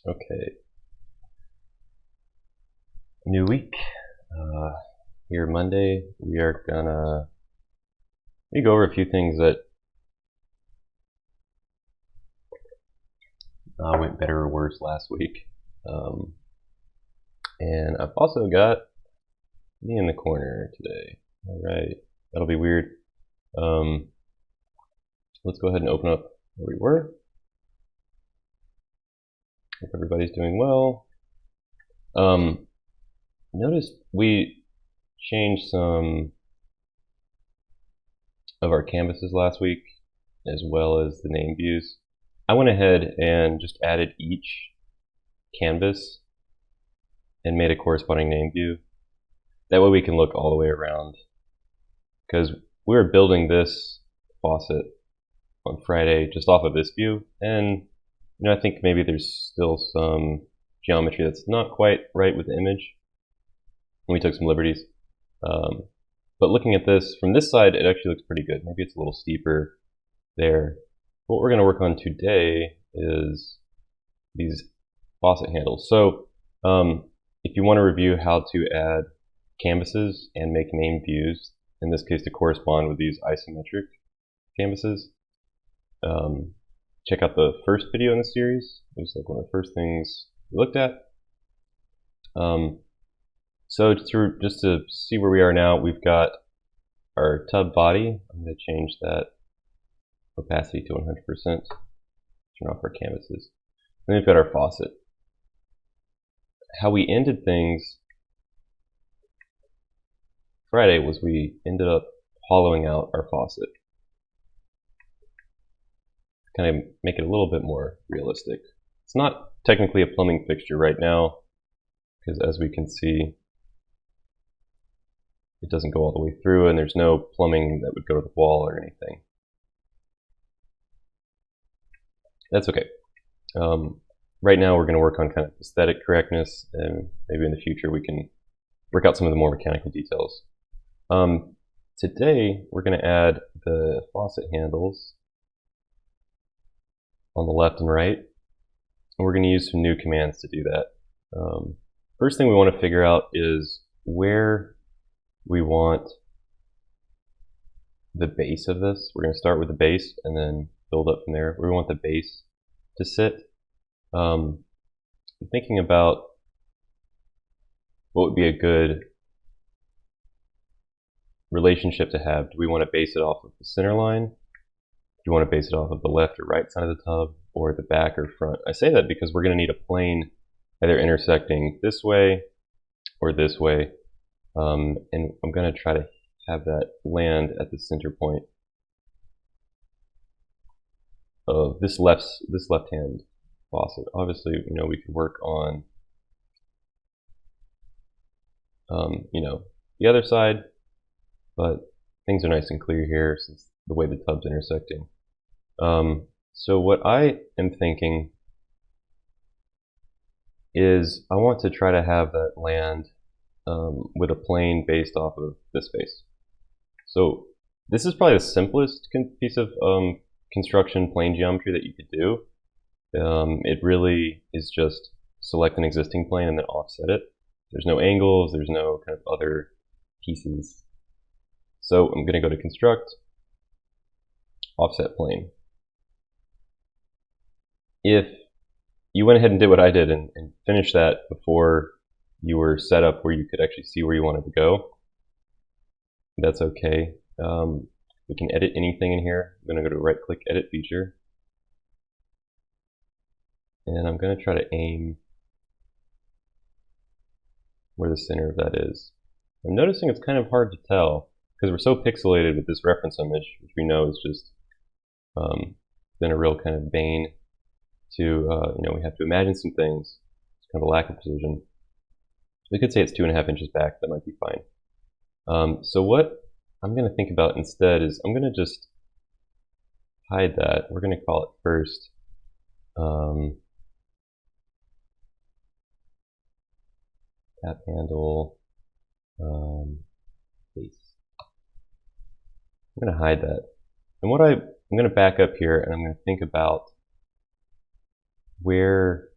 Okay, new week. Here Monday, we are gonna go over a few things that went better or worse last week. And I've also got me in the corner today. All right, that'll be weird. Let's go ahead and open up where we were. Hope everybody's doing well. Notice we changed some of our canvases last week, as well as the name views. I went ahead and just added each canvas and made a corresponding name view. That way we can look all the way around, because we were building this faucet on Friday just off of this view, and I think maybe there's still some geometry that's not quite right with the image, and we took some liberties. But looking at this from this side, it actually looks pretty good. Maybe it's a little steeper there. What we're going to work on today is these faucet handles. So if you want to review how to add canvases and make name views, in this case to correspond with these isometric canvases, check out the first video in the series. It was like one of the first things we looked at. So just to see where we are now, we've got our tub body. I'm going to change that opacity to 100%. Turn off our canvases. Then we've got our faucet. How we ended things Friday was we ended up hollowing out our faucet. Kind of make it a little bit more realistic. It's not technically a plumbing fixture right now, because as we can see, it doesn't go all the way through, and there's no plumbing that would go to the wall or anything. That's okay. Right now we're going to work on kind of aesthetic correctness, and maybe in the future we can work out some of the more mechanical details. Today we're going to add the faucet handles on the left and right, and we're going to use some new commands to do that. First thing we want to figure out is where we want the base of this. We're going to start with the base and then build up from there. Where we want the base to sit. I'm thinking about what would be a good relationship to have. Do we want to base it off of the center line? Do you want to base it off of the left or right side of the tub, or the back or front? I say that because we're going to need a plane either intersecting this way or this way. And I'm going to try to have that land at the center point of this left-hand faucet. Obviously, we could work on the other side, but things are nice and clear here since the way the tub's intersecting. So what I am thinking is I want to try to have that land with a plane based off of this face. So this is probably the simplest piece of construction plane geometry that you could do. It really is just select an existing plane and then offset it. There's no angles, there's no kind of other pieces. So I'm going to go to construct, offset plane. If you went ahead and did what I did and finished that before you were set up where you could actually see where you wanted to go, that's okay. We can edit anything in here. I'm going to go to right-click Edit Feature. And I'm going to try to aim where the center of that is. I'm noticing it's kind of hard to tell because we're so pixelated with this reference image, which we know is just been a real kind of bane to, we have to imagine some things. It's kind of a lack of precision. We could say it's 2.5 inches back. That might be fine. So what I'm going to think about instead is I'm going to just hide that. We're going to call it first tap handle base. I'm going to hide that. And I'm going to back up here and I'm going to think about where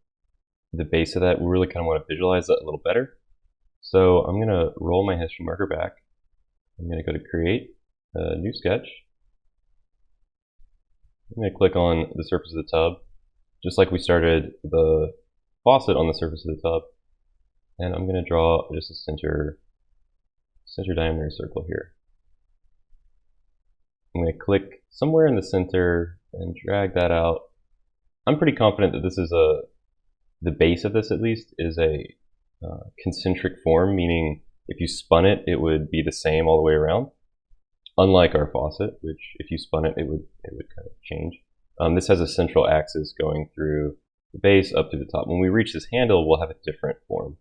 the base of that, we really kind of want to visualize that a little better. So I'm going to roll my history marker back. I'm going to go to create a new sketch. I'm going to click on the surface of the tub, just like we started the faucet on the surface of the tub. And I'm going to draw just a center diameter circle here. I'm going to click somewhere in the center and drag that out. I'm pretty confident that this is the base of this at least is a concentric form, meaning if you spun it, it would be the same all the way around. Unlike our faucet, which if you spun it, it would kind of change. This has a central axis going through the base up to the top. When we reach this handle, we'll have a different form.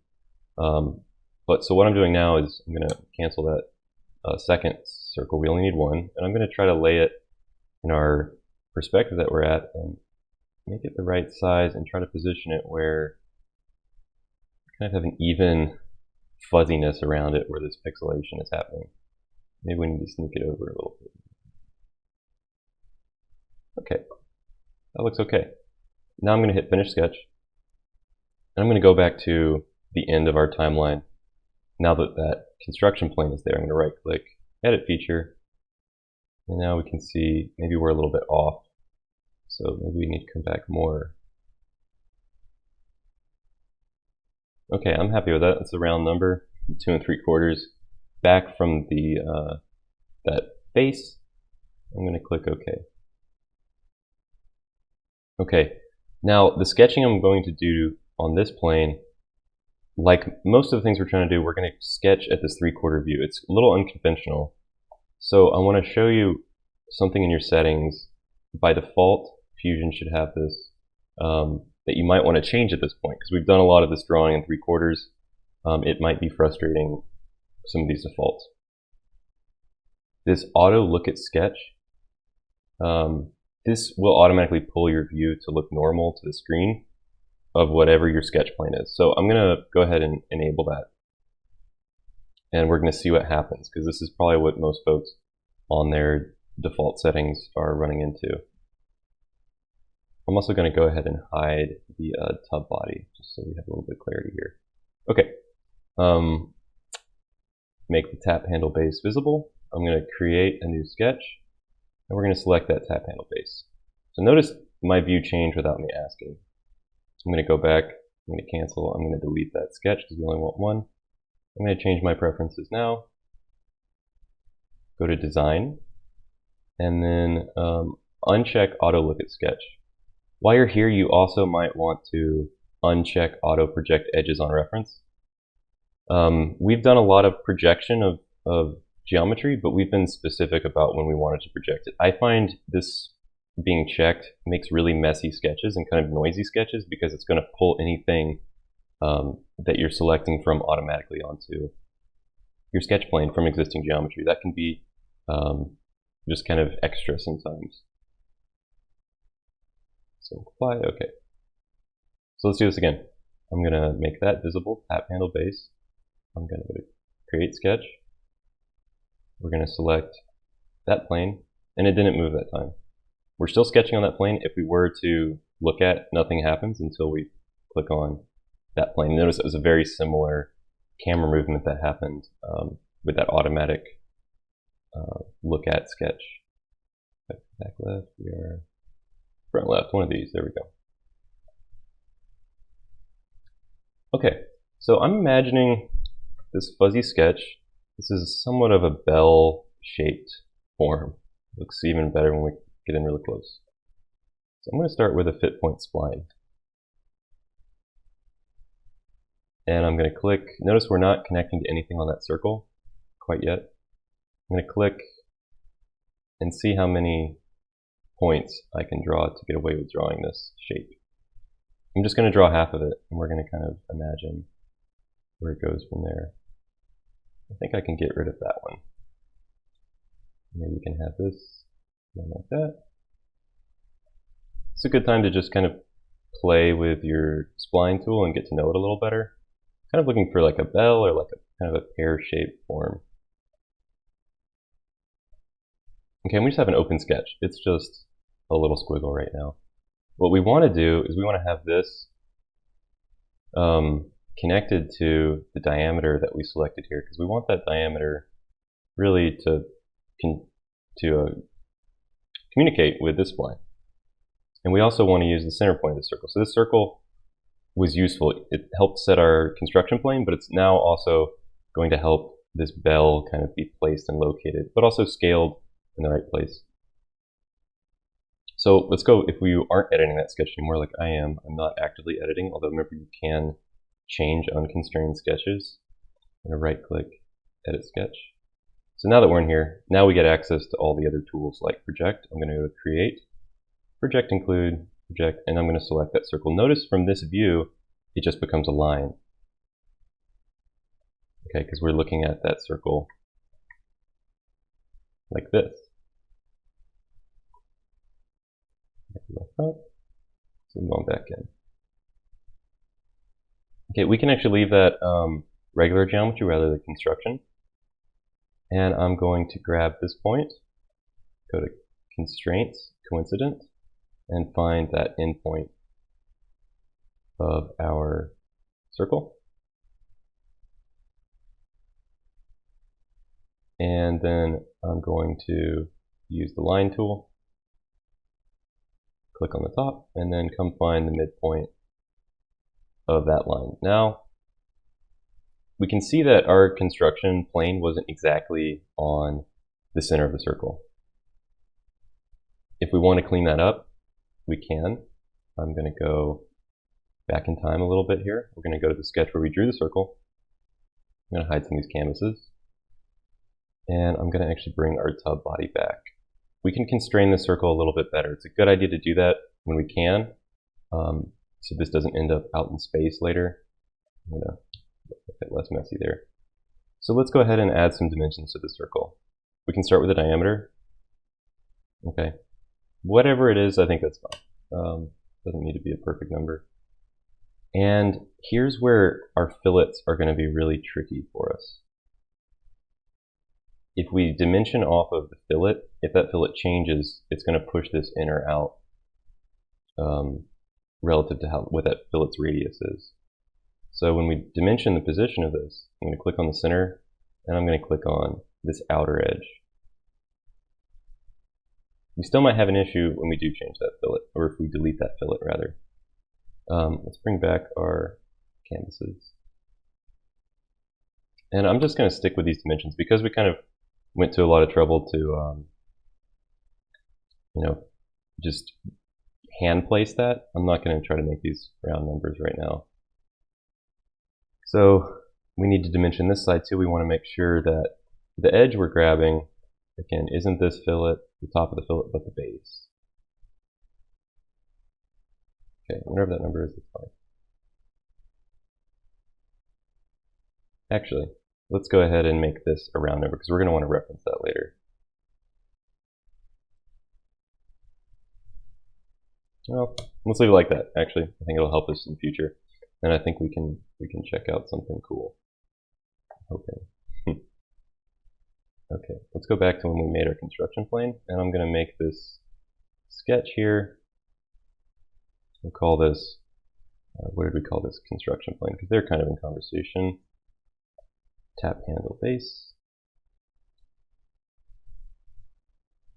So what I'm doing now is I'm going to cancel that second circle. We only need one, and I'm going to try to lay it in our perspective that we're at and make it the right size and try to position it where we kind of have an even fuzziness around it where this pixelation is happening. Maybe we need to sneak it over a little bit. Okay, that looks okay. Now I'm going to hit Finish Sketch, and I'm going to go back to the end of our timeline. Now that that construction plane is there, I'm going to right-click, Edit Feature, and now we can see maybe we're a little bit off, so maybe we need to come back more. Okay, I'm happy with that. It's a round number, 2 3/4. Back from the that base, I'm going to click OK. Okay, now the sketching I'm going to do on this plane, like most of the things we're trying to do, we're going to sketch at this 3/4 view. It's a little unconventional. So I want to show you something in your settings. By default, Fusion should have this that you might want to change at this point, because we've done a lot of this drawing in 3/4. It might be frustrating, some of these defaults. This auto look at sketch, this will automatically pull your view to look normal to the screen of whatever your sketch plane is. So I'm going to go ahead and enable that. And we're going to see what happens, because this is probably what most folks on their default settings are running into. I'm also going to go ahead and hide the tub body, just so we have a little bit of clarity here. Okay. Make the tap handle base visible. I'm going to create a new sketch, and we're going to select that tap handle base. So notice my view changed without me asking. I'm going to go back, I'm going to cancel, I'm going to delete that sketch because we only want one. I'm going to change my preferences now. Go to Design, and then uncheck Auto Look at Sketch. While you're here, you also might want to uncheck Auto Project Edges on Reference. We've done a lot of projection of geometry, but we've been specific about when we wanted to project it. I find this being checked makes really messy sketches and kind of noisy sketches, because it's going to pull anything that you're selecting from automatically onto your sketch plane from existing geometry. That can be just kind of extra sometimes. So apply, okay. So let's do this again. I'm going to make that visible, tap handle base. I'm going to go to Create Sketch. We're going to select that plane, and it didn't move that time. We're still sketching on that plane. If we were to look at, nothing happens until we click on that plane. Notice it was a very similar camera movement that happened with that automatic look at sketch. Back left, we are front left, one of these, there we go. Okay, so I'm imagining this fuzzy sketch. This is somewhat of a bell-shaped form. Looks even better when we get in really close. So I'm going to start with a fit point spline. And I'm going to click, notice we're not connecting to anything on that circle quite yet. I'm going to click and see how many points I can draw to get away with drawing this shape. I'm just going to draw half of it, and we're going to kind of imagine where it goes from there. I think I can get rid of that one. Maybe we can have this like that. It's a good time to just kind of play with your spline tool and get to know it a little better. Kind of looking for like a bell or like a kind of a pear-shaped form. Okay, and we just have an open sketch. It's just a little squiggle right now. What we want to do is we want to have this connected to the diameter that we selected here, because we want that diameter really to communicate with this spline. And we also want to use the center point of the circle. So this circle was useful. It helped set our construction plane, but it's now also going to help this bell kind of be placed and located, but also scaled in the right place. So let's go, if we aren't editing that sketch anymore like I am, I'm not actively editing, although remember you can change unconstrained sketches. I'm going to right click, edit sketch. So now that we're in here, now we get access to all the other tools like project. I'm going to go to create, project include, project, and I'm going to select that circle. Notice from this view, it just becomes a line. Okay, because we're looking at that circle like this. So I'm going back in. Okay, we can actually leave that regular geometry rather than construction. And I'm going to grab this point, go to Constraints, Coincident, and find that endpoint of our circle. And then I'm going to use the line tool, click on the top, and then come find the midpoint of that line. Now, we can see that our construction plane wasn't exactly on the center of the circle. If we want to clean that up, we can. I'm going to go back in time a little bit here. We're going to go to the sketch where we drew the circle. I'm going to hide some of these canvases. And I'm going to actually bring our tub body back. We can constrain the circle a little bit better. It's a good idea to do that when we can, so this doesn't end up out in space later. I'm going to make it less messy there. So let's go ahead and add some dimensions to the circle. We can start with the diameter. Okay, whatever it is, I think that's fine. Doesn't need to be a perfect number. And here's where our fillets are going to be really tricky for us. If we dimension off of the fillet, if that fillet changes, it's going to push this in or out relative to what that fillet's radius is. So when we dimension the position of this, I'm going to click on the center, and I'm going to click on this outer edge. We still might have an issue when we do change that fillet, or if we delete that fillet rather. Let's bring back our canvases. And I'm just going to stick with these dimensions because we kind of went to a lot of trouble to, just hand place that. I'm not going to try to make these round numbers right now. So we need to dimension this side too. We want to make sure that the edge we're grabbing, again, isn't this fillet, the top of the fillet, but the base. Okay, whatever that number is, it's fine. Actually, let's go ahead and make this a round number because we're going to want to reference that later. Well, let's leave it like that. Actually, I think it'll help us in the future, and I think we can check out something cool. Okay. Okay, let's go back to when we made our construction plane, and I'm going to make this sketch here. We'll call this, what did we call this? Construction plane, because they're kind of in conversation. Tap handle base.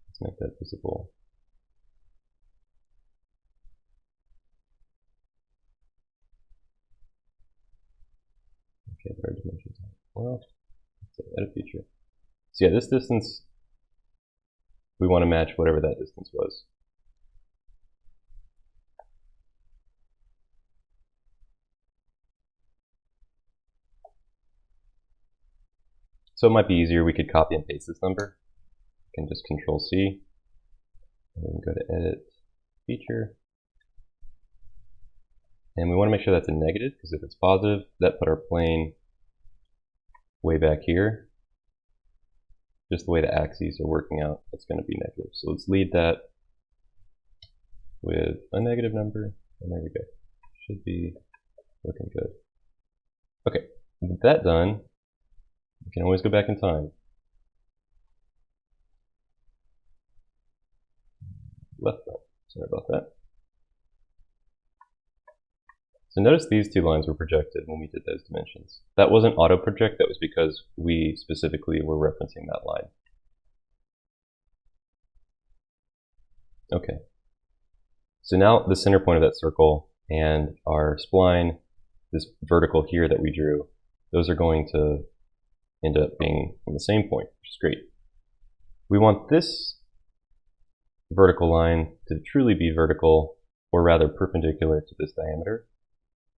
Let's make that visible. Okay, there are dimensions. Well, let's edit feature. So yeah, this distance, we want to match whatever that distance was. So it might be easier, we could copy and paste this number. We can just Control C, and then go to Edit, Feature. And we want to make sure that's a negative, because if it's positive, that put our plane way back here. Just the way the axes are working out, it's going to be negative. So let's lead that with a negative number, and there we go. Should be looking good. Okay, with that done, we can always go back in time. Left button, sorry about that. So notice these two lines were projected when we did those dimensions. That wasn't auto project, that was because we specifically were referencing that line. Okay. So now the center point of that circle and our spline, this vertical here that we drew, those are going to end up being on the same point, which is great. We want this vertical line to truly be vertical, or rather perpendicular to this diameter.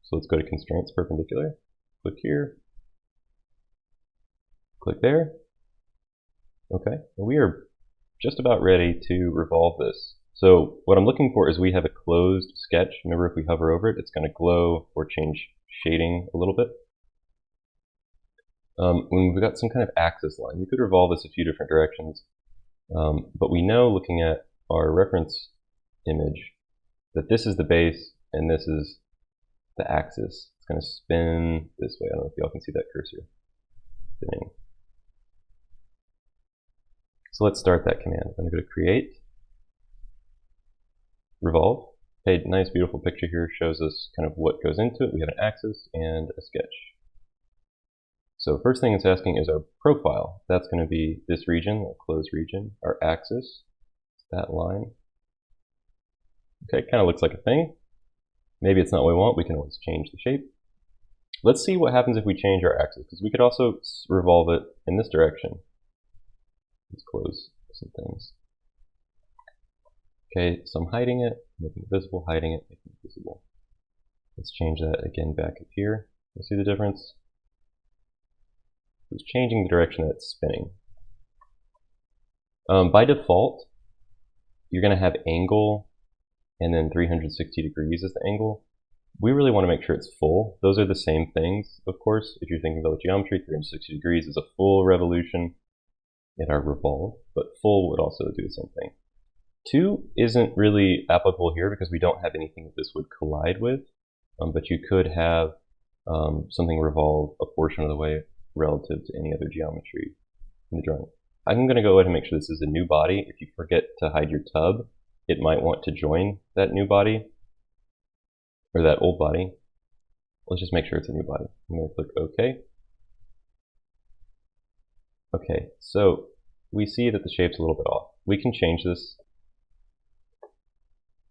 So let's go to Constraints, Perpendicular, click here, click there. Okay, and we are just about ready to revolve this. So what I'm looking for is we have a closed sketch. Remember, if we hover over it, it's going to glow or change shading a little bit. When we've got some kind of axis line, you could revolve this a few different directions. But we know, looking at our reference image, that this is the base and this is the axis. It's going to spin this way. I don't know if y'all can see that cursor spinning. So let's start that command. I'm going to go to Create, Revolve. Okay, nice beautiful picture here, shows us kind of what goes into it. We have an axis and a sketch. So first thing it's asking is our profile. That's going to be this region, a closed region. Our axis, that line. Okay, kind of looks like a thing. Maybe it's not what we want. We can always change the shape. Let's see what happens if we change our axis, because we could also revolve it in this direction. Let's close some things. Okay, so I'm hiding it, making it visible, hiding it, making it visible. Let's change that again back up here. You see the difference? It's changing the direction that it's spinning. By default, you're going to have angle and then 360 degrees as the angle. We really want to make sure it's full. Those are the same things, of course. If you're thinking about geometry, 360 degrees is a full revolution in our revolve, but full would also do the same thing. 2 isn't really applicable here because we don't have anything that this would collide with, but you could have something revolve a portion of the way relative to any other geometry in the drawing. I'm going to go ahead and make sure this is a new body. If you forget to hide your tub, it might want to join that new body, or that old body. Let's just make sure it's a new body. I'm going to click OK. Okay, so we see that the shape's a little bit off. We can change this.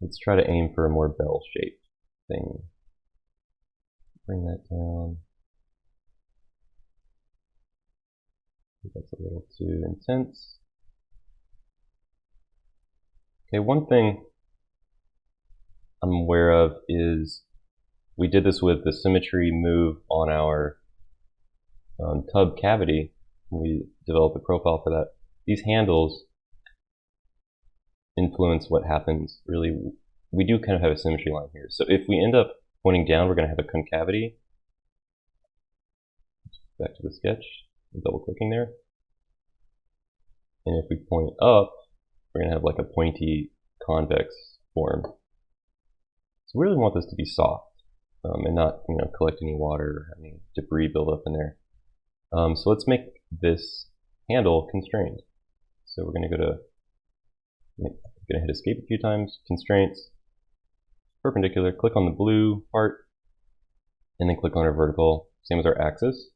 Let's try to aim for a more bell-shaped thing. Bring that down. That's a little too intense. Okay, one thing I'm aware of is we did this with the symmetry move on our tub cavity. We developed a profile for that. These handles influence what happens. Really, we do kind of have a symmetry line here. So if we end up pointing down, we're going to have a concavity. Back to the sketch, double clicking there. And if we point up, we're going to have like a pointy convex form. So we really want this to be soft and not, collect any water or have any debris build up in there. So let's make this handle constrained. So we're going to hit escape a few times, constraints, perpendicular, click on the blue part, and then click on our vertical, same as our axis.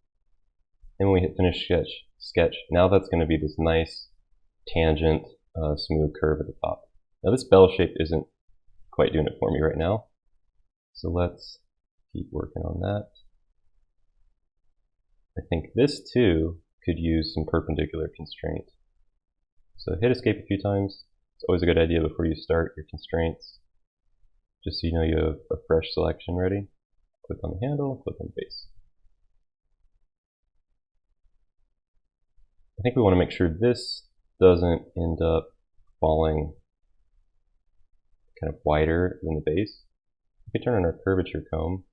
And when we hit finish sketch, now that's going to be this nice tangent, smooth curve at the top. Now this bell shape isn't quite doing it for me right now, so let's keep working on that. I think this too could use some perpendicular constraint. So hit escape a few times. It's always a good idea before you start your constraints, just so you know you have a fresh selection ready. Click on the handle, click on base. I think we want to make sure this doesn't end up falling kind of wider than the base. We could turn on our curvature comb,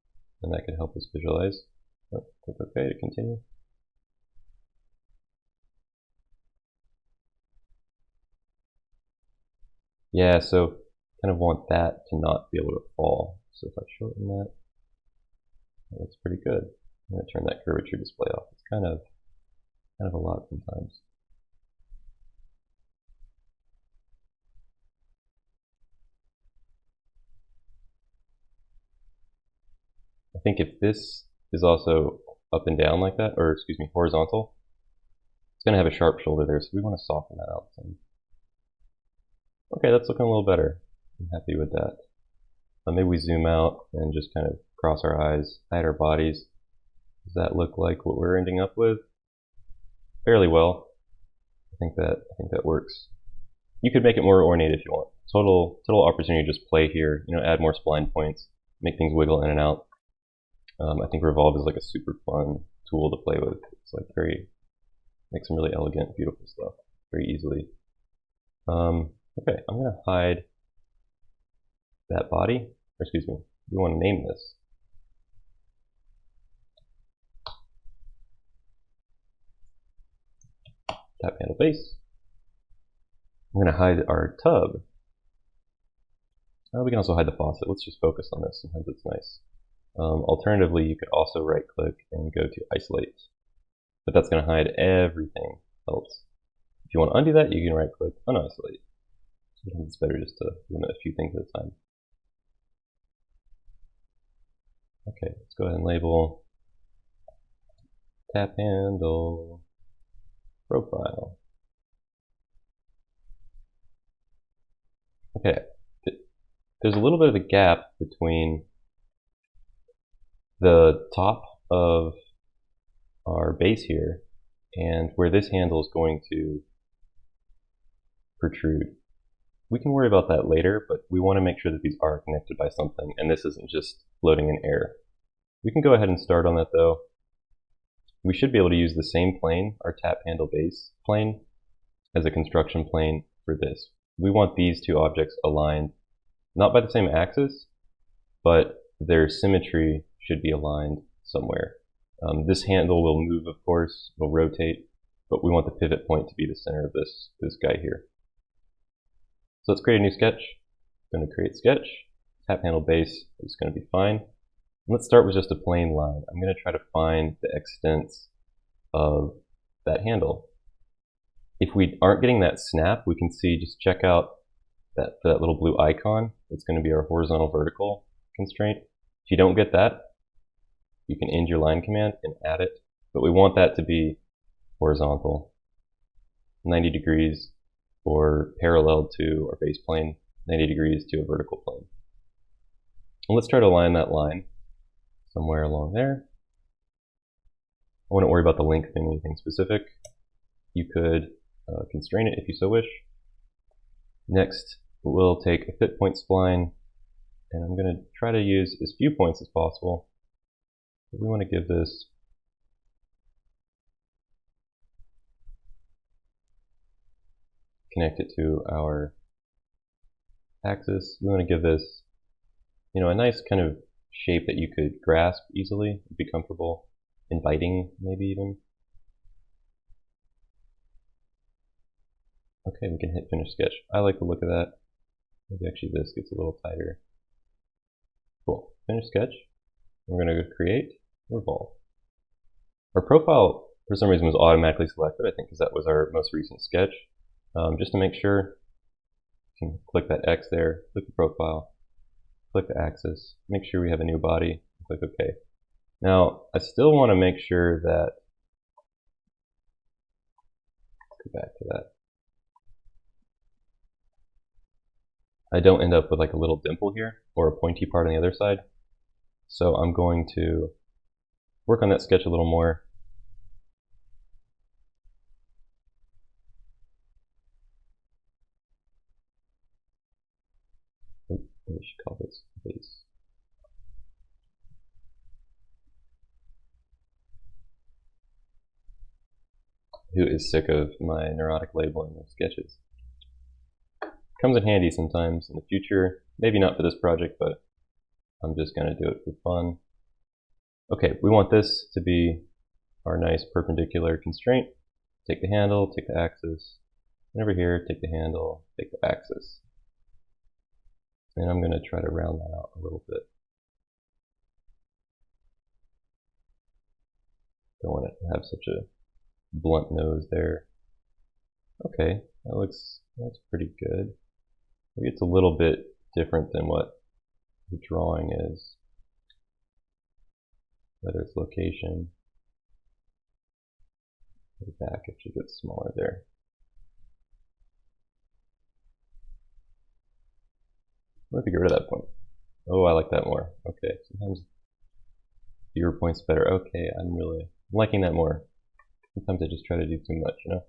and that could help us visualize. Oh, click OK to continue. Yeah, so kind of want that to not be able to fall. So if I shorten that, that's pretty good. I'm going to turn that curvature display off. It's kind of a lot sometimes. think if this is also up and down like that, or excuse me, horizontal, it's going to have a sharp shoulder there, so we want to soften that out some. Okay, that's looking a little better. I'm happy with that. Maybe we zoom out and just kind of cross our eyes, hide our bodies. Does that look like what we're ending up with? Fairly well. I think that works. You could make it more ornate if you want. Total opportunity to just play here. You know, add more spline points, make things wiggle in and out. I think revolve is like a super fun tool to play with. It's like makes some really elegant, beautiful stuff very easily. Okay, I'm gonna hide that body, or excuse me, we want to name this. Tap handle base. I'm gonna hide our tub. We can also hide the faucet. Let's just focus on this. Sometimes it's nice. Alternatively, you could also right click and go to isolate, but that's going to hide everything else. If you want to undo that, you can right click, unisolate. Sometimes it's better just to limit a few things at a time. Okay, let's go ahead and label tap handle profile. Okay, there's a little bit of a gap between the top of our base here and where this handle is going to protrude. We can worry about that later, but we want to make sure that these are connected by something, and this isn't just floating in air. We can go ahead and start on that though. We should be able to use the same plane, our tap handle base plane, as a construction plane for this. We want these two objects aligned, not by the same axis, but their symmetry should be aligned somewhere. This handle will move, of course, will rotate, but we want the pivot point to be the center of this guy here. So let's create a new sketch. I'm going to create sketch. Tap handle base is going to be fine. Let's start with just a plain line. I'm going to try to find the extents of that handle. If we aren't getting that snap, we can see, just check out that little blue icon. It's going to be our horizontal vertical constraint. If you don't get that, you can end your line command and add it, but we want that to be horizontal, 90 degrees, or parallel to our base plane, 90 degrees to a vertical plane. And let's try to align that line somewhere along there. I wouldn't worry about the length in anything specific. You could constrain it if you so wish. Next, we'll take a fit point spline, and I'm going to try to use as few points as possible. We want to give this connect it to our axis. We want to give this, a nice kind of shape that you could grasp easily, be comfortable, inviting maybe even. Okay, we can hit finish sketch. I like the look of that. Maybe actually this gets a little tighter. Cool. Finish sketch. We're going to go create revolve. Our profile, for some reason, was automatically selected, I think because that was our most recent sketch. Just to make sure, you can click that X there, click the profile, click the axis, make sure we have a new body, click OK. Now, I still want to make sure that, go back to that, I don't end up with like a little dimple here or a pointy part on the other side. So I'm going to work on that sketch a little more. We should call this base. Who is sick of my neurotic labeling of sketches? Comes in handy sometimes in the future. Maybe not for this project, but I'm just going to do it for fun. Okay, we want this to be our nice perpendicular constraint. Take the handle, take the axis, and over here, take the handle, take the axis. And I'm going to try to round that out a little bit. Don't want it to have such a blunt nose there. Okay, that's pretty good. Maybe it's a little bit different than what the drawing is. whether it's location, the back actually gets smaller there. What if you get rid of that point? Oh, I like that more. Okay, sometimes fewer points better. Okay, I'm liking that more. Sometimes I just try to do too much, you know?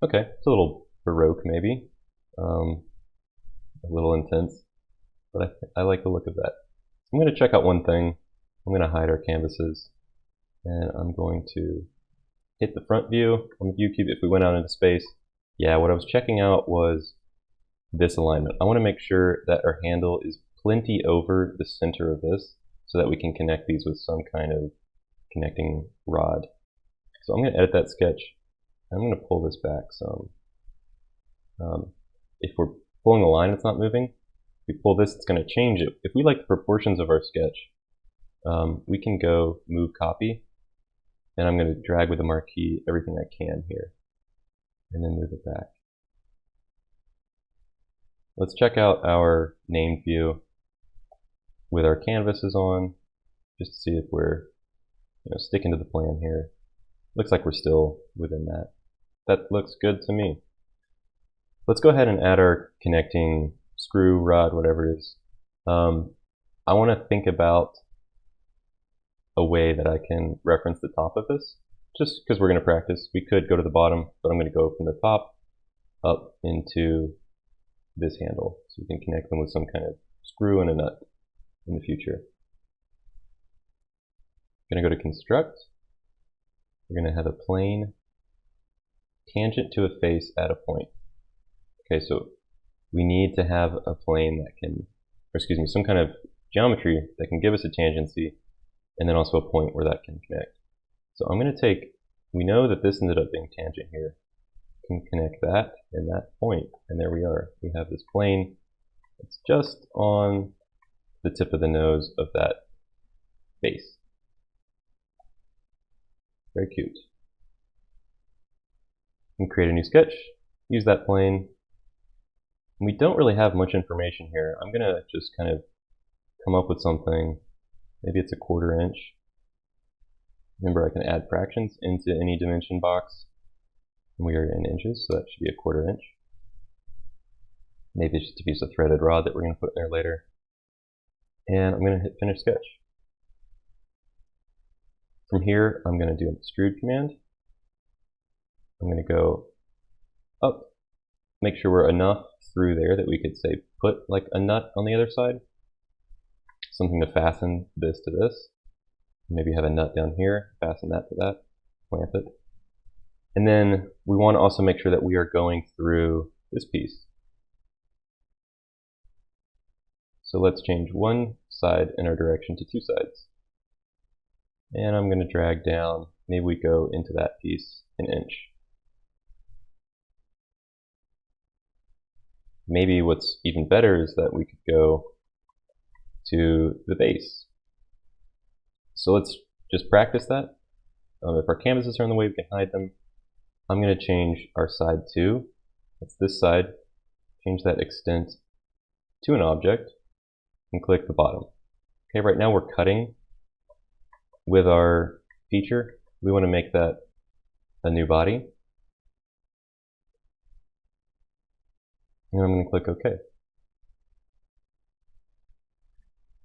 Okay, it's a little Baroque maybe. A little intense, but I like the look of that. I'm going to check out one thing. I'm going to hide our canvases, and I'm going to hit the front view on the view cube. If we went out into space, yeah, what I was checking out was this alignment. I want to make sure that our handle is plenty over the center of this so that we can connect these with some kind of connecting rod. So I'm going to edit that sketch. I'm going to pull this back some. If we're pulling the line, it's not moving. If we pull this, it's going to change it. If we like the proportions of our sketch, we can go move copy, and I'm going to drag with the marquee everything I can here, and then move it back. Let's check out our named view with our canvases on, just to see if we're sticking to the plan here. Looks like we're still within that. That looks good to me. Let's go ahead and add our connecting screw, rod, whatever it is. I want to think about a way that I can reference the top of this, just because we're going to practice. We could go to the bottom, but I'm going to go from the top up into this handle, so we can connect them with some kind of screw and a nut in the future. I'm going to go to construct. We're going to have a plane tangent to a face at a point. Okay, so we need to have a plane that can, or excuse me, some kind of geometry that can give us a tangency, and then also a point where that can connect. So I'm going to take, we know that this ended up being tangent here. Can connect that and that point, and there we are. We have this plane. It's just on the tip of the nose of that face. Very cute. And create a new sketch. Use that plane. We don't really have much information here. I'm gonna just kind of come up with something. Maybe it's a 1/4 inch. Remember, I can add fractions into any dimension box. We are in inches, so that should be a 1/4 inch. Maybe it's just a piece of threaded rod that we're going to put in there later. And I'm going to hit finish sketch. From here, I'm going to do an extrude command. I'm going to go up, make sure we're enough through there that we could say put like a nut on the other side. Something to fasten this to this. Maybe have a nut down here, fasten that to that, clamp it. And then we want to also make sure that we are going through this piece. So let's change one side in our direction to 2 sides. And I'm going to drag down, maybe we go into that piece an inch. Maybe what's even better is that we could go to the base. So let's just practice that. If our canvases are in the way, we can hide them. I'm going to change our side 2. That's this side. Change that extent to an object and click the bottom. Okay, right now we're cutting with our feature. We want to make that a new body. And I'm going to click OK.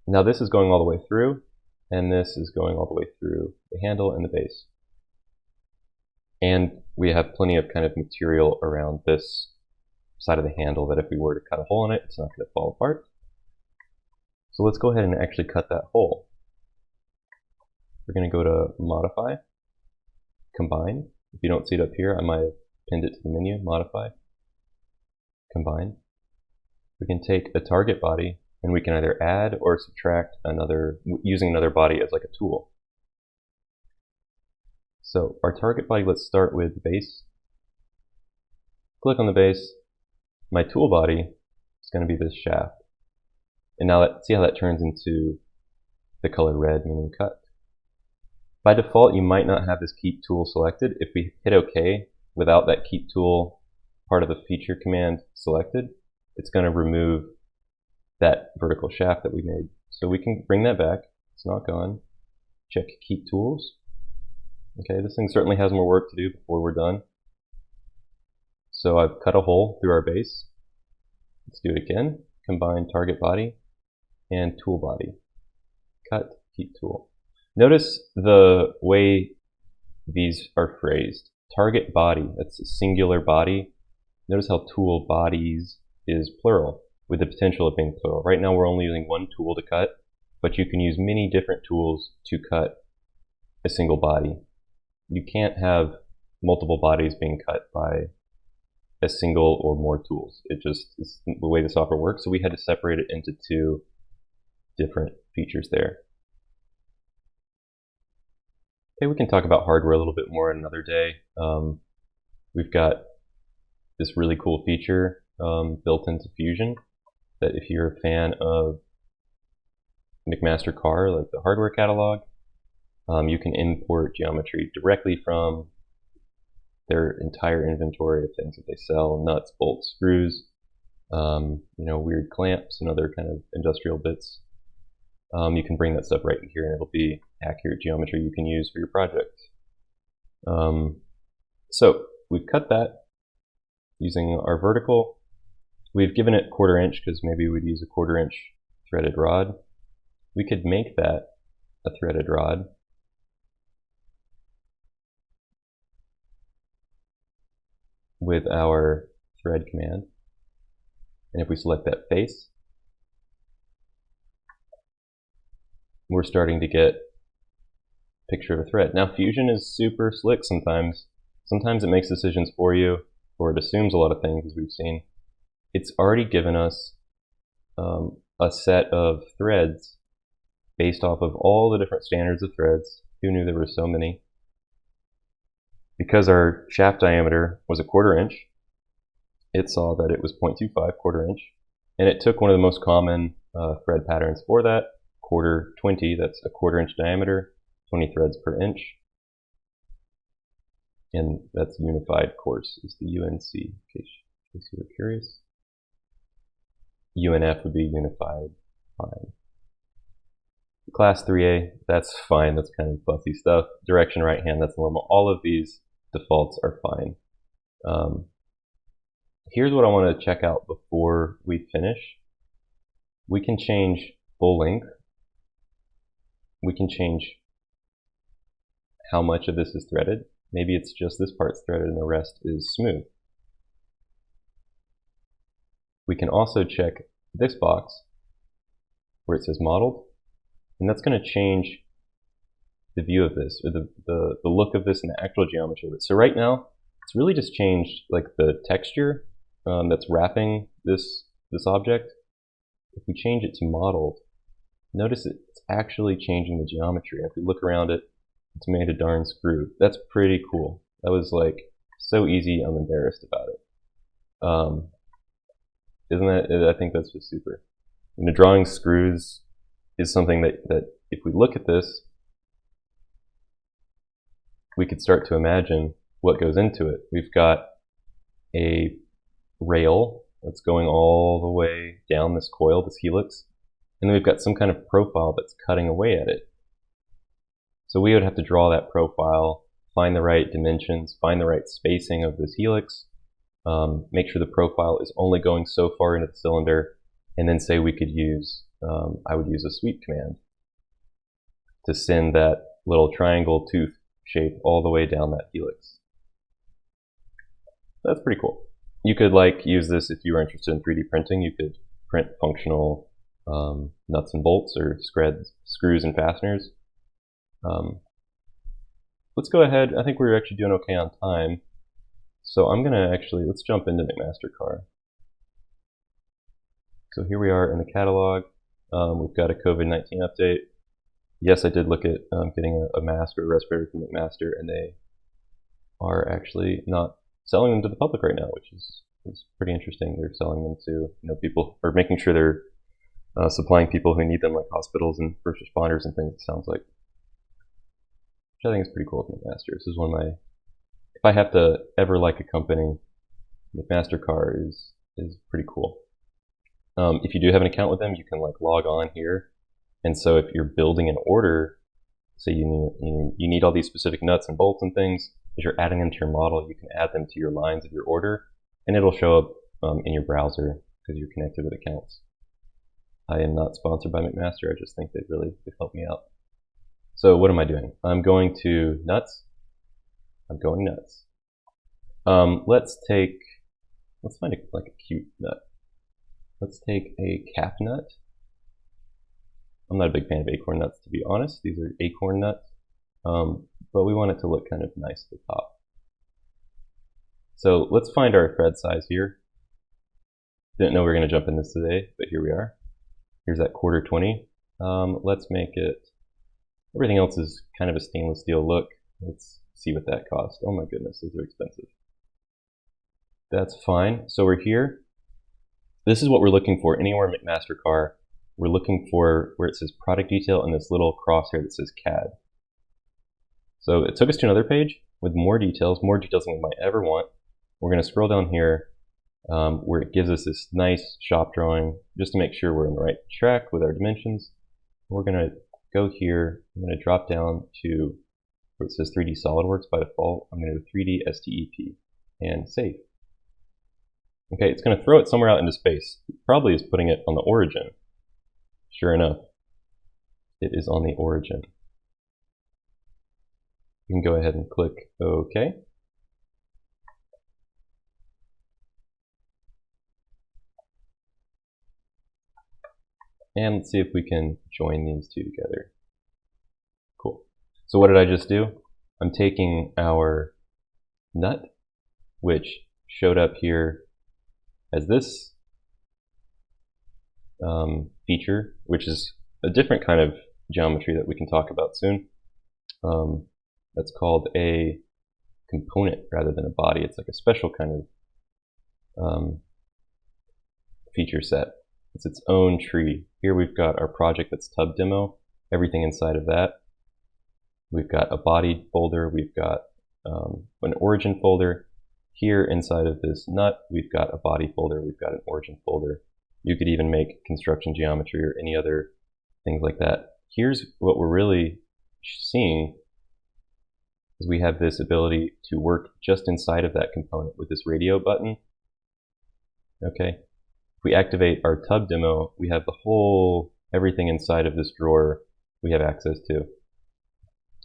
Now this is going all the way through, and this is going all the way through the handle and the base. And we have plenty of kind of material around this side of the handle that if we were to cut a hole in it, it's not going to fall apart. So let's go ahead and actually cut that hole. We're going to go to Modify, Combine. If you don't see it up here, I might have pinned it to the menu, Modify, Combine. We can take a target body and we can either add or subtract another, using another body as like a tool. So our target body, let's start with the base. Click on the base. My tool body is going to be this shaft. And now see how that turns into the color red, meaning cut. By default, you might not have this keep tool selected. If we hit OK without that keep tool part of the feature command selected, it's going to remove that vertical shaft that we made. So we can bring that back. It's not gone. check keep tools. Okay, this thing certainly has more work to do before we're done. So I've cut a hole through our base. Let's do it again. Combine target body and tool body. Cut, keep tool. Notice the way these are phrased. Target body, that's a singular body. Notice how tool bodies is plural, with the potential of being plural. Right now we're only using one tool to cut, but you can use many different tools to cut a single body. You can't have multiple bodies being cut by a single or more tools. It just is the way the software works, so we had to separate it into two different features there. Okay, we can talk about hardware a little bit more another day. We've got this really cool feature built into Fusion that if you're a fan of McMaster Carr, like the hardware catalog, you can import geometry directly from their entire inventory of things that they sell: nuts, bolts, screws, weird clamps and other kind of industrial bits. You can bring that stuff right in here and it'll be accurate geometry you can use for your project. So we've cut that using our vertical. We've given it 1/4 inch because maybe we'd use a 1/4 inch threaded rod. We could make that a threaded rod. With our thread command. And if we select that face, we're starting to get a picture of a thread. Now Fusion is super slick sometimes. Sometimes it makes decisions for you, or it assumes a lot of things, as we've seen. It's already given us a set of threads based off of all the different standards of threads. Who knew there were so many? Because our shaft diameter was a 1/4 inch, it saw that it was 0.25, 1/4 inch, and it took one of the most common thread patterns for that, 1/4 20, that's a 1/4 inch diameter, 20 threads per inch, and that's unified course, is the UNC, in case you were curious. UNF would be unified fine. Class 3A, that's fine, that's kind of fussy stuff. Direction right hand, that's normal. All of these defaults are fine. Here's what I want to check out before we finish. We can change full length. We can change how much of this is threaded. Maybe it's just this part's threaded and the rest is smooth. We can also check this box where it says modeled, and that's going to change the view of this, or the look of this and the actual geometry of it. So right now, it's really just changed like the texture that's wrapping this object. If we change it to modeled, notice it's actually changing the geometry. If we look around it, it's made a darn screw. That's pretty cool. That was like so easy, I'm embarrassed about it. Isn't that, I think that's just super. And the drawing screws is something that if we look at this, we could start to imagine what goes into it. We've got a rail that's going all the way down this coil, this helix, and then we've got some kind of profile that's cutting away at it. So we would have to draw that profile, find the right dimensions, find the right spacing of this helix, make sure the profile is only going so far into the cylinder, and then say we could use, I would use a sweep command to send that little triangle tooth shape all the way down that helix. That's pretty cool. You could like use this if you were interested in 3D printing. You could print functional nuts and bolts or screws and fasteners. Let's go ahead. I think we're actually doing okay on time. So I'm gonna let's jump into McMaster Carr. So here we are in the catalog. We've got a COVID-19 update. Yes, I did look at getting a mask or a respirator from McMaster, and they are actually not selling them to the public right now, which is pretty interesting. They're selling them to people, or making sure they're supplying people who need them, like hospitals and first responders and things. It sounds like, which I think is pretty cool with McMaster. This is one of my, if I have to ever like a company, McMaster Carr is pretty cool. If you do have an account with them, you can like log on here. And so if you're building an order, So you need all these specific nuts and bolts and things. As you're adding them to your model, you can add them to your lines of your order, and it'll show up in your browser because you're connected with accounts. I am not sponsored by McMaster. I just think they've helped me out. So what am I doing? I'm going to nuts. I'm going nuts. Let's find a cute nut. Let's take a cap nut. I'm not a big fan of acorn nuts, to be honest. These are acorn nuts, but we want it to look kind of nice at the top. So let's find our thread size here. Didn't know we were going to jump in this today, but here we are. Here's that 1/4 20. Let's make it, everything else is kind of a stainless steel look. Let's see what that costs. Oh my goodness, these are expensive. That's fine. So we're here. This is what we're looking for anywhere in McMaster Carr. We're looking for where it says product detail and this little crosshair that says CAD. So it took us to another page with more details than we might ever want. We're going to scroll down here where it gives us this nice shop drawing just to make sure we're on the right track with our dimensions. We're going to go here. I'm going to drop down to where it says 3D SolidWorks by default. I'm going to go 3D STEP and save. Okay, it's going to throw it somewhere out into space. It probably is putting it on the origin. Sure enough, it is on the origin. You can go ahead and click OK. And let's see if we can join these two together. Cool. So what did I just do? I'm taking our nut, which showed up here as this feature, which is a different kind of geometry that we can talk about soon. That's called a component rather than a body. It's like a special kind of feature set. It's its own tree. Here we've got our project that's tub demo, everything inside of that. We've got a body folder, we've got an origin folder. Here inside of this nut, we've got a body folder, we've got an origin folder. You could even make construction geometry or any other things like that. Here's what we're really seeing is we have this ability to work just inside of that component with this radio button. Okay, if we activate our tub demo, we have the whole, everything inside of this drawer we have access to.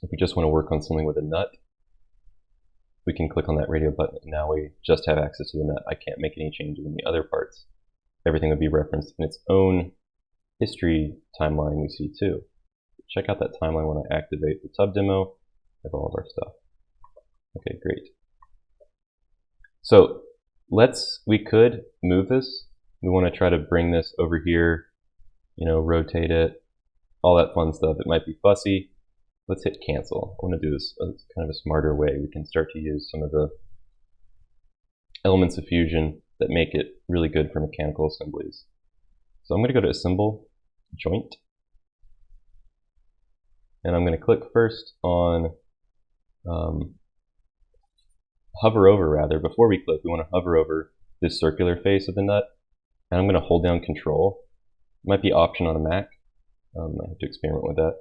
If we just want to work on something with a nut, we can click on that radio button and now we just have access to the nut. I can't make any changes in the other parts. Everything would be referenced in its own history timeline we see too. Check out that timeline when I activate the tub demo of all of our stuff. Okay, great. So we could move this. We want to try to bring this over here, rotate it, all that fun stuff. It might be fussy. Let's hit cancel. I want to do this kind of a smarter way. We can start to use some of the elements of Fusion that make it really good for mechanical assemblies. So I'm going to go to Cymbal Joint. And I'm going to click first on hover over rather. Before we click, we want to hover over this circular face of the nut. And I'm going to hold down Control. It might be Option on a Mac. I have to experiment with that.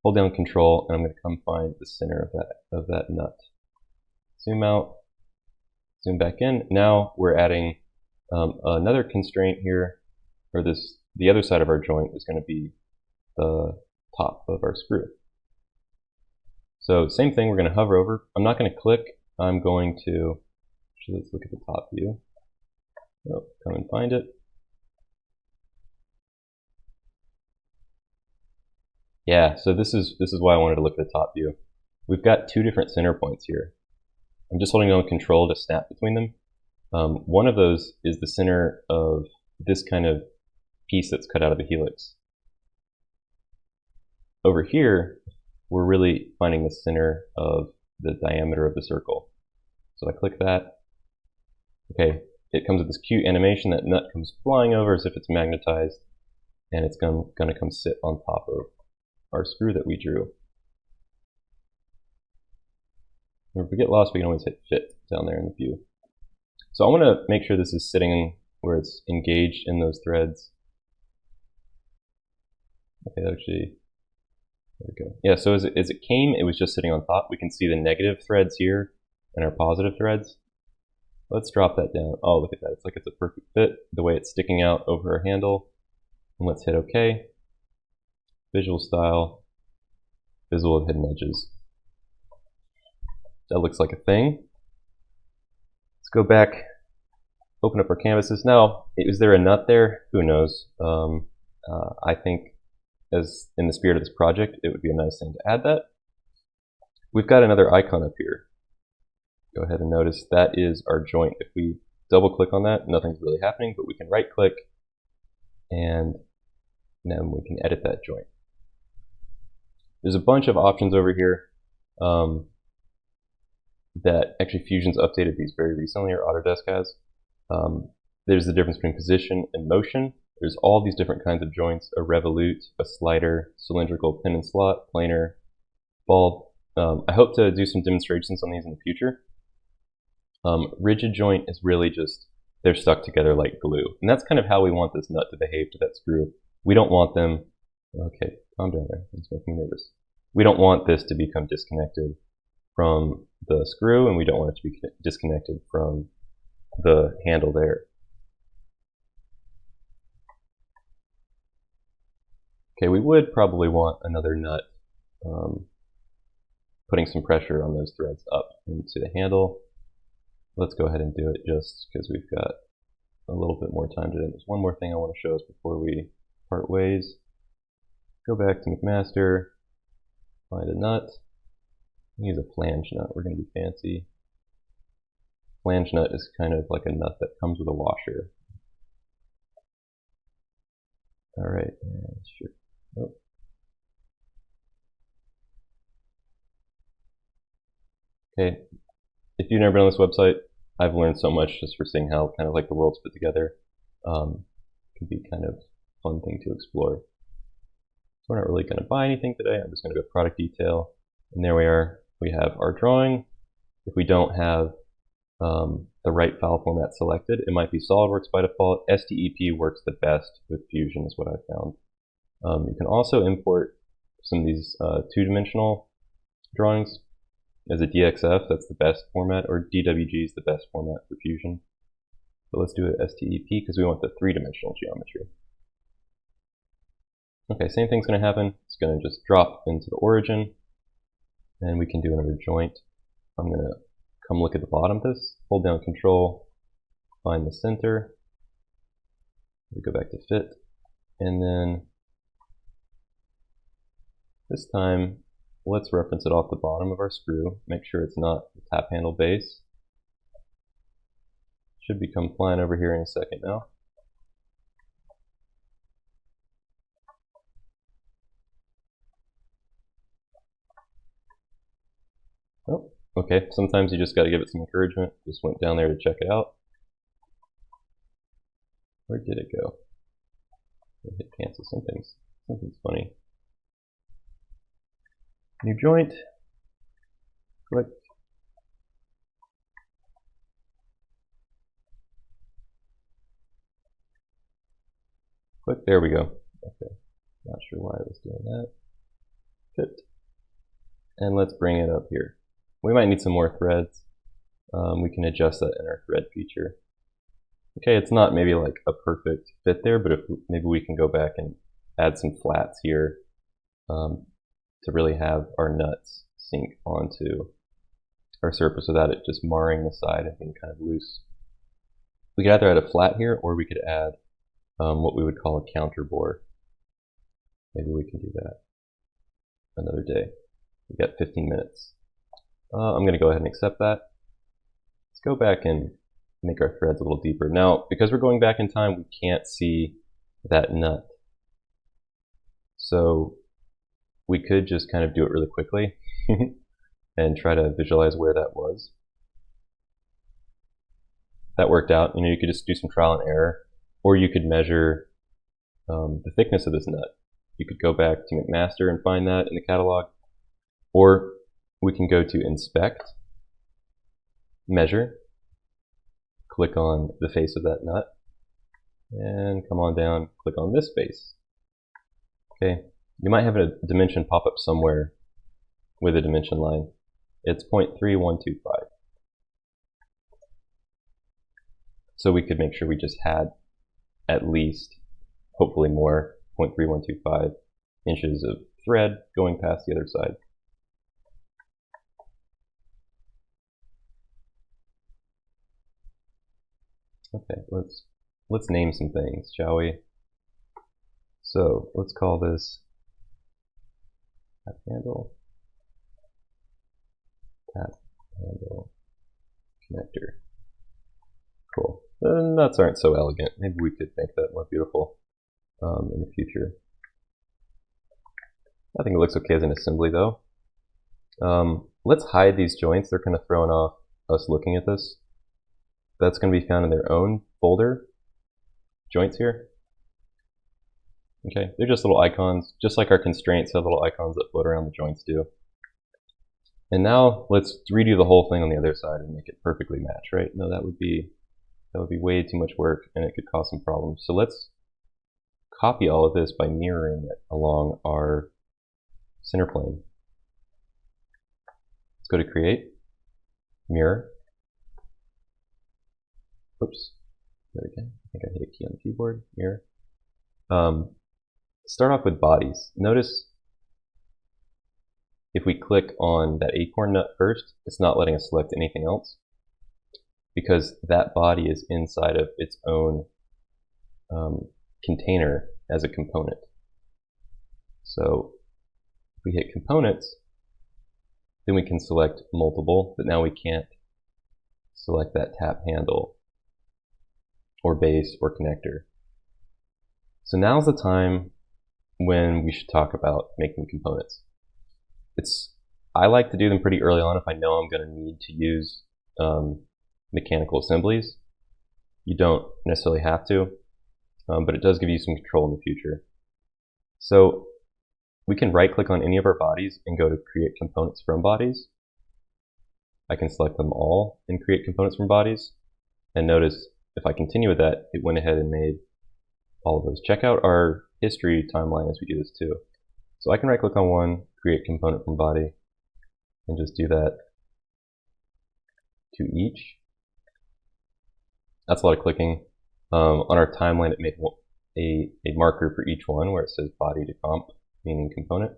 Hold down Control, and I'm going to come find the center of that nut. Zoom out, zoom back in. Now we're adding another constraint here, or the other side of our joint is going to be the top of our screw. So same thing, we're going to hover over. I'm not going to click. I'm going to, actually let's look at the top view. Oh, come and find it. Yeah, so this is why I wanted to look at the top view. We've got two different center points here. I'm just holding down Control to snap between them. One of those is the center of this kind of piece that's cut out of the helix. Over here, we're really finding the center of the diameter of the circle. So I click that. Okay, it comes with this cute animation. That nut comes flying over as if it's magnetized, and it's going to come sit on top of our screw that we drew. And if we get lost, we can always hit Fit down there in the view. So I want to make sure this is sitting where it's engaged in those threads. Okay, actually, There we go. Yeah, so as it came, it was just sitting on top. We can see the negative threads here and our positive threads. Let's drop that down. Oh, look at that. It's like it's a perfect fit, the way it's sticking out over our handle. And let's hit OK. Visual style, visible with hidden edges. That looks like a thing. Let's go back, open up our canvases. Now, is there a nut there? Who knows? I think, as in the spirit of this project, it would be a nice thing to add that. We've got another icon up here. Go ahead and notice that is our joint. If we double click on that, nothing's really happening, but we can right click and then we can edit that joint. There's a bunch of options over here that actually Fusion's updated these very recently, or Autodesk has. There's the difference between position and motion. There's all these different kinds of joints: a revolute, a slider, cylindrical pin and slot, planar, bulb. I hope to do some demonstrations on these in the future. Rigid joint is really just, they're stuck together like glue. And that's kind of how we want this nut to behave to that screw. We don't want them, okay, calm down there, it's making me nervous. We don't want this to become disconnected from the screw, and we don't want it to be disconnected from the handle there. Okay, we would probably want another nut putting some pressure on those threads up into the handle. Let's go ahead and do it just because we've got a little bit more time today. There's one more thing I want to show us before we part ways. Go back to McMaster, find a nut. Use a flange nut. We're going to be fancy. Flange nut is kind of like a nut that comes with a washer. All right, sure. Oh. Okay, if you've never been on this website, I've learned so much just for seeing how kind of like the world's put together. It can be kind of a fun thing to explore. So we're not really going to buy anything today. I'm just going to go product detail, and there we are. We have our drawing. If we don't have the right file format selected, it might be SolidWorks by default. STEP works the best with Fusion is what I found. You can also import some of these two-dimensional drawings as a DXF. That's the best format, or DWG is the best format for Fusion. But let's do it STEP because we want the three-dimensional geometry. Okay, same thing's going to happen. It's going to just drop into the origin, and we can do another joint. I'm going to come look at the bottom of this, hold down Control, find the center, we go back to fit, and then this time let's reference it off the bottom of our screw, make sure it's not the tap handle base. Should become fine over here in a second now. Oh, okay, sometimes you just got to give it some encouragement. Just went down there to check it out. Where did it go? I hit cancel. Something's funny. New joint. Click. Click. There we go. Okay. Not sure why I was doing that. Fit. And let's bring it up here. We might need some more threads. We can adjust that in our thread feature. Okay, it's not maybe like a perfect fit there, but if maybe we can go back and add some flats here to really have our nuts sink onto our surface without it just marring the side and being kind of loose. We could either add a flat here, or we could add what we would call a counter bore. Maybe we can do that another day. We've got 15 minutes. I'm going to go ahead and accept that. Let's go back and make our threads a little deeper. Now, because we're going back in time, we can't see that nut. So we could just kind of do it really quickly and try to visualize where that was. That worked out. You know, you could just do some trial and error, or you could measure the thickness of this nut. You could go back to McMaster and find that in the catalog, or we can go to Inspect, Measure, click on the face of that nut, and come on down, click on this face. Okay, You might have a dimension pop up somewhere with a dimension line. It's 0.3125. So we could make sure we just had at least, hopefully more, 0.3125 inches of thread going past the other side. Okay, let's name some things, shall we? So let's call this tap handle connector. Cool. The nuts aren't so elegant. Maybe we could make that more beautiful in the future. I think it looks okay as an assembly though. Let's hide these joints. They're kind of throwing off us looking at this. That's going to be found in their own folder. Joints here. Okay, they're just little icons, just like our constraints have little icons that float around the joints do. And now let's redo the whole thing on the other side and make it perfectly match, right? No, that would be way too much work and it could cause some problems. So let's copy all of this by mirroring it along our center plane. Let's go to create, mirror. Oops, there we go. I think I hit a key on the keyboard, mirror. Start off with bodies. Notice if we click on that acorn nut first, it's not letting us select anything else because that body is inside of its own container as a component. So if we hit components, then we can select multiple, but now we can't select that tap handle or base or connector. So now's the time when we should talk about making components. I like to do them pretty early on if I know I'm going to need to use mechanical assemblies. You don't necessarily have to, but it does give you some control in the future. So we can right click on any of our bodies and go to create components from bodies. I can select them all and create components from bodies. And notice if I continue with that, it went ahead and made all of those. Check out our history timeline as we do this too. So I can right click on one, create component from body, and just do that to each. That's a lot of clicking. On our timeline, it made a marker for each one where it says body to comp, meaning component.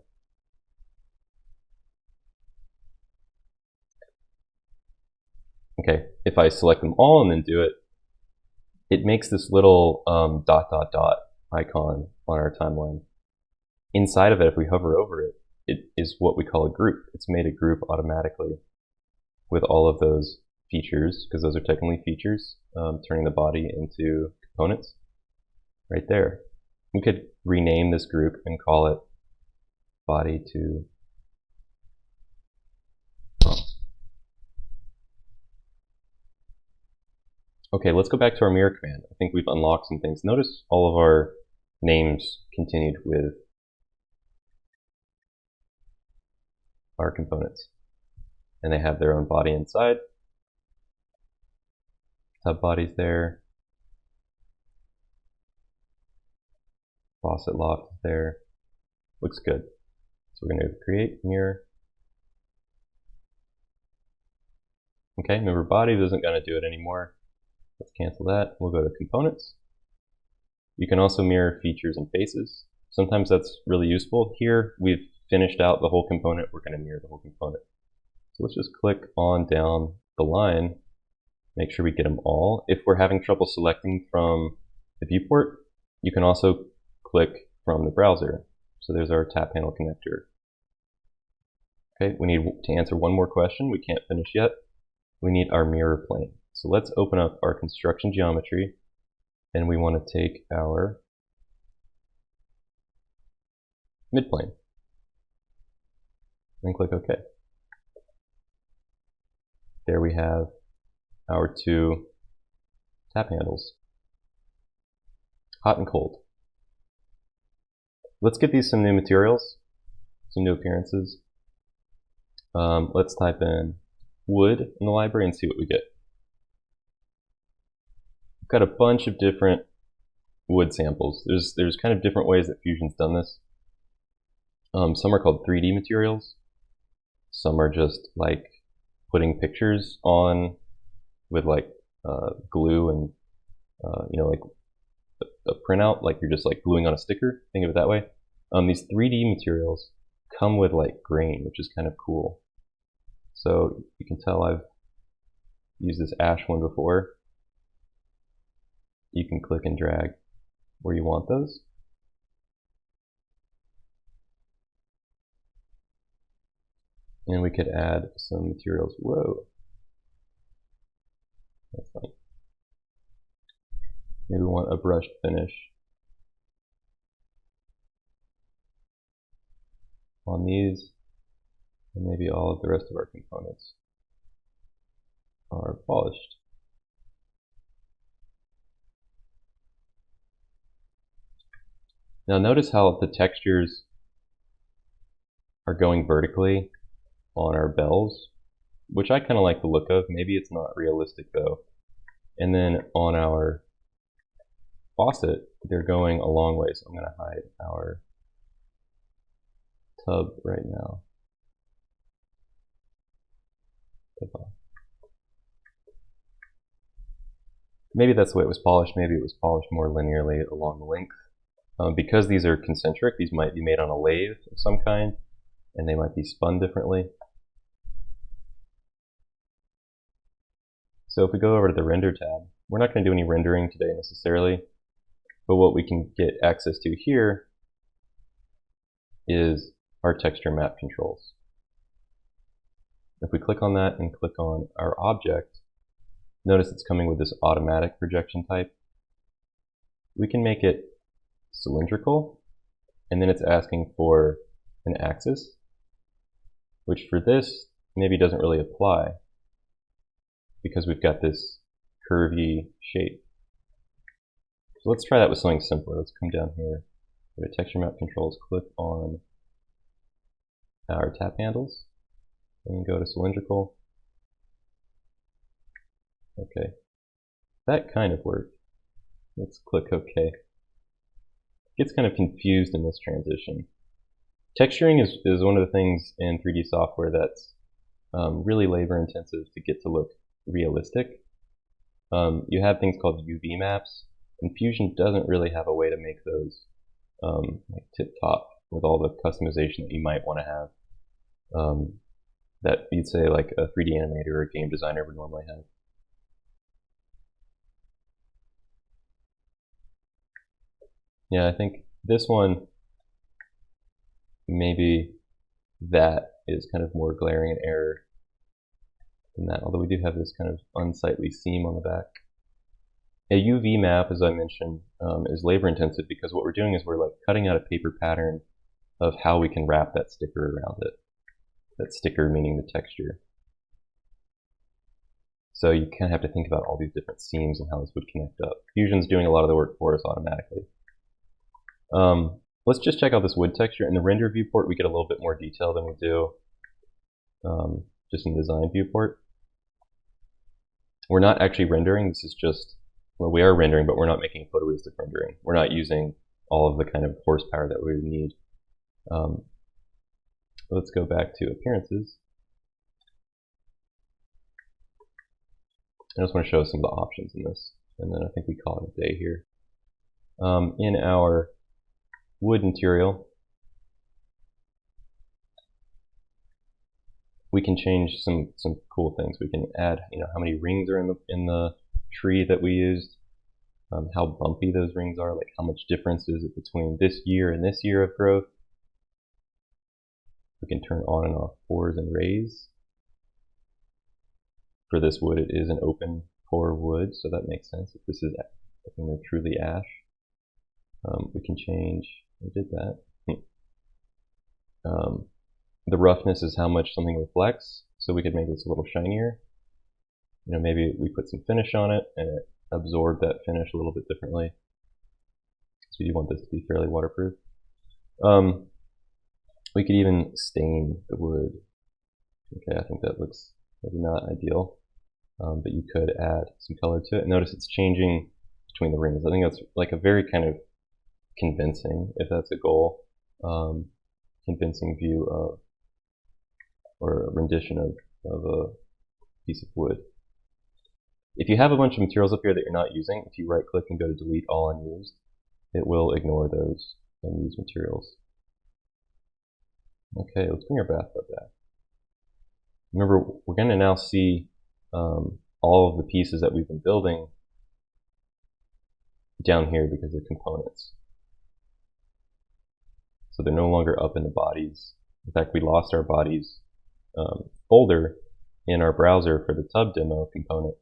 Okay, if I select them all and then do it, it makes this little ... icon on our timeline. Inside of it, if we hover over it, it is what we call a group. It's made a group automatically with all of those features, because those are technically features, turning the body into components right there. We could rename this group and call it body to comp. Okay, let's go back to our mirror command. I think we've unlocked some things. Notice all of our names continued with our components, and they have their own body inside. Sub bodies there. Faucet lock there. Looks good. So we're going to create mirror. Okay, remember bodies isn't going to do it anymore. Let's cancel that. We'll go to components. You can also mirror features and faces. Sometimes that's really useful. Here we've finished out the whole component. We're going to mirror the whole component. So let's just click on down the line. Make sure we get them all. If we're having trouble selecting from the viewport, you can also click from the browser. So there's our tap handle connector. Okay, we need to answer one more question. We can't finish yet. We need our mirror plane. So let's open up our construction geometry, and we want to take our midplane and click OK. There we have our two tap handles, hot and cold. Let's give these some new materials, some new appearances. Let's type in wood in the library and see what we get. We've got a bunch of different wood samples. There's kind of different ways that Fusion's done this. Some are called 3D materials. Some are just like putting pictures on with like glue and like a printout, like you're just like gluing on a sticker. Think of it that way. These 3D materials come with like grain, which is kind of cool. So you can tell I've used this ash one before. You can click and drag where you want those. And we could add some materials. Whoa. That's fine. Maybe we want a brushed finish on these, and maybe all of the rest of our components are polished. Now notice how the textures are going vertically on our bells, which I kind of like the look of. Maybe it's not realistic though. And then on our faucet, they're going a long way, so I'm going to hide our tub right now. Maybe that's the way it was polished. Maybe it was polished more linearly along the length. Because these are concentric, these might be made on a lathe of some kind, and they might be spun differently. So if we go over to the render tab, we're not going to do any rendering today necessarily, but what we can get access to here is our texture map controls. If we click on that and click on our object, notice it's coming with this automatic projection type. We can make it cylindrical, and then it's asking for an axis, which for this maybe doesn't really apply because we've got this curvy shape. So let's try that with something simpler. Let's come down here, go to texture map controls, click on our tap handles, and go to cylindrical. Okay, that kind of worked. Let's click OK. It gets kind of confused in this transition. Texturing is one of the things in 3D software that's really labor intensive to get to look realistic. You have things called UV maps, and Fusion doesn't really have a way to make those like tip-top with all the customization that you might want to have that you'd say like a 3D animator or a game designer would normally have. Yeah, I think this one, maybe that is kind of more glaring an error than that, although we do have this kind of unsightly seam on the back. A UV map, as I mentioned, is labor intensive because what we're doing is we're like cutting out a paper pattern of how we can wrap that sticker around it. That sticker meaning the texture. So you kind of have to think about all these different seams and how this would connect up. Fusion's doing a lot of the work for us automatically. Let's just check out this wood texture. In the render viewport, we get a little bit more detail than we do just in the design viewport. We're not actually rendering. This is just, well, we are rendering, but we're not making photorealistic rendering. We're not using all of the kind of horsepower that we would need. Let's go back to appearances. I just want to show some of the options in this, and then I think we call it a day here. In our wood material, we can change some cool things. We can add, how many rings are in the tree that we used, how bumpy those rings are, like how much difference is it between this year and this year of growth. We can turn on and off pores and rays. For this wood, it is an open pore wood, so that makes sense. If this is truly ash, we can change. We did that. The roughness is how much something reflects, so we could make this a little shinier. Maybe we put some finish on it and it absorbed that finish a little bit differently. So you want this to be fairly waterproof. We could even stain the wood. Okay, I think that looks maybe not ideal, but you could add some color to it. Notice it's changing between the rings. I think that's like a very kind of convincing, if that's a goal. convincing view of, or a rendition of a piece of wood. If you have a bunch of materials up here that you're not using, if you right click and go to delete all unused, it will ignore those unused materials. Okay, let's bring our bathtub back. Remember, we're going to now see all of the pieces that we've been building down here because they're components. So they're no longer up in the bodies. In fact, we lost our bodies folder in our browser for the tub demo component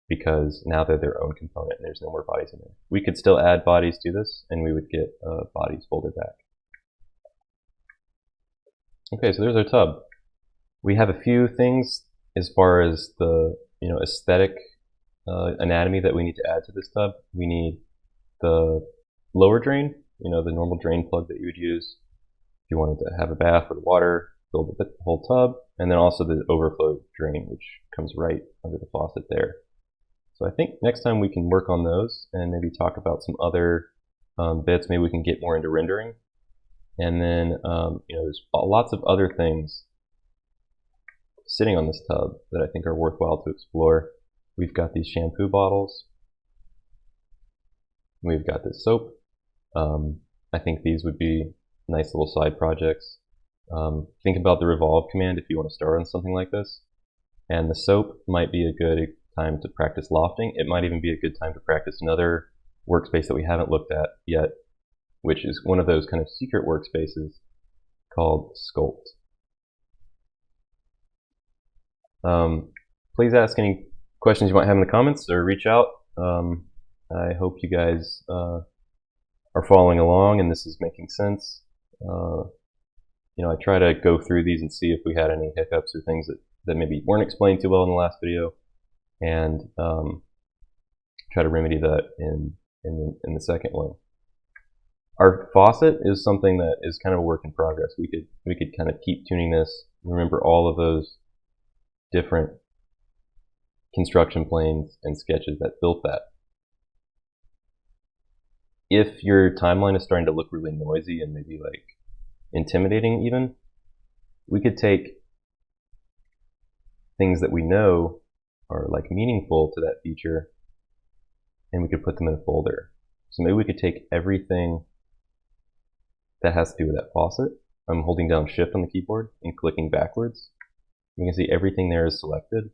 because now they're their own component and there's no more bodies in there. We could still add bodies to this and we would get a bodies folder back. Okay, so there's our tub. We have a few things as far as the aesthetic anatomy that we need to add to this tub. We need the lower drain, the normal drain plug that you would use if you wanted to have a bath with water, fill the whole tub, and then also the overflow drain, which comes right under the faucet there. So I think next time we can work on those and maybe talk about some other bits. Maybe we can get more into rendering. And then there's lots of other things sitting on this tub that I think are worthwhile to explore. We've got these shampoo bottles. We've got this soap. I think these would be nice little side projects. Think about the revolve command if you want to start on something like this. And the soap might be a good time to practice lofting. It might even be a good time to practice another workspace that we haven't looked at yet, which is one of those kind of secret workspaces called Sculpt. Please ask any questions you might have in the comments or reach out. I hope you guys are following along and this is making sense. I try to go through these and see if we had any hiccups or things that maybe weren't explained too well in the last video, and try to remedy that in the second one. Our faucet is something that is kind of a work in progress. We could kind of keep tuning this. Remember all of those different construction planes and sketches that built that. If your timeline is starting to look really noisy and maybe like intimidating even, we could take things that we know are like meaningful to that feature and we could put them in a folder. So maybe we could take everything that has to do with that faucet. I'm holding down Shift on the keyboard and clicking backwards. You can see everything there is selected,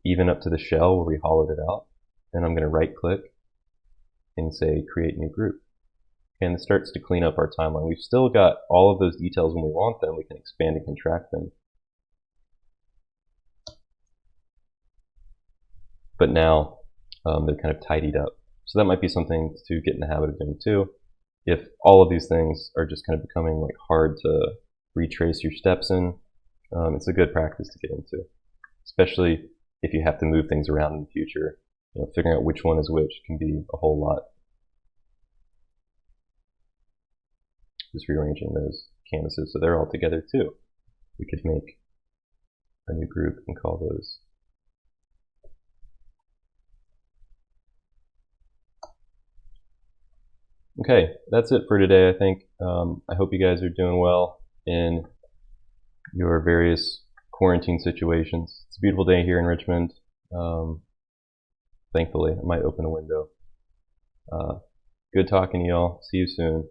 even up to the shell where we hollowed it out. And I'm going to right click and say create new group. And it starts to clean up our timeline. We've still got all of those details when we want them. We can expand and contract them. But now they're kind of tidied up. So that might be something to get in the habit of doing too. If all of these things are just kind of becoming like hard to retrace your steps in, it's a good practice to get into, especially if you have to move things around in the future. Figuring out which one is which can be a whole lot. Just rearranging those canvases so they're all together too. We could make a new group and call those okay, that's it for today, I think. I hope you guys are doing well in your various quarantine situations. It's a beautiful day here in Richmond. Thankfully, I might open a window. Good talking to y'all. See you soon.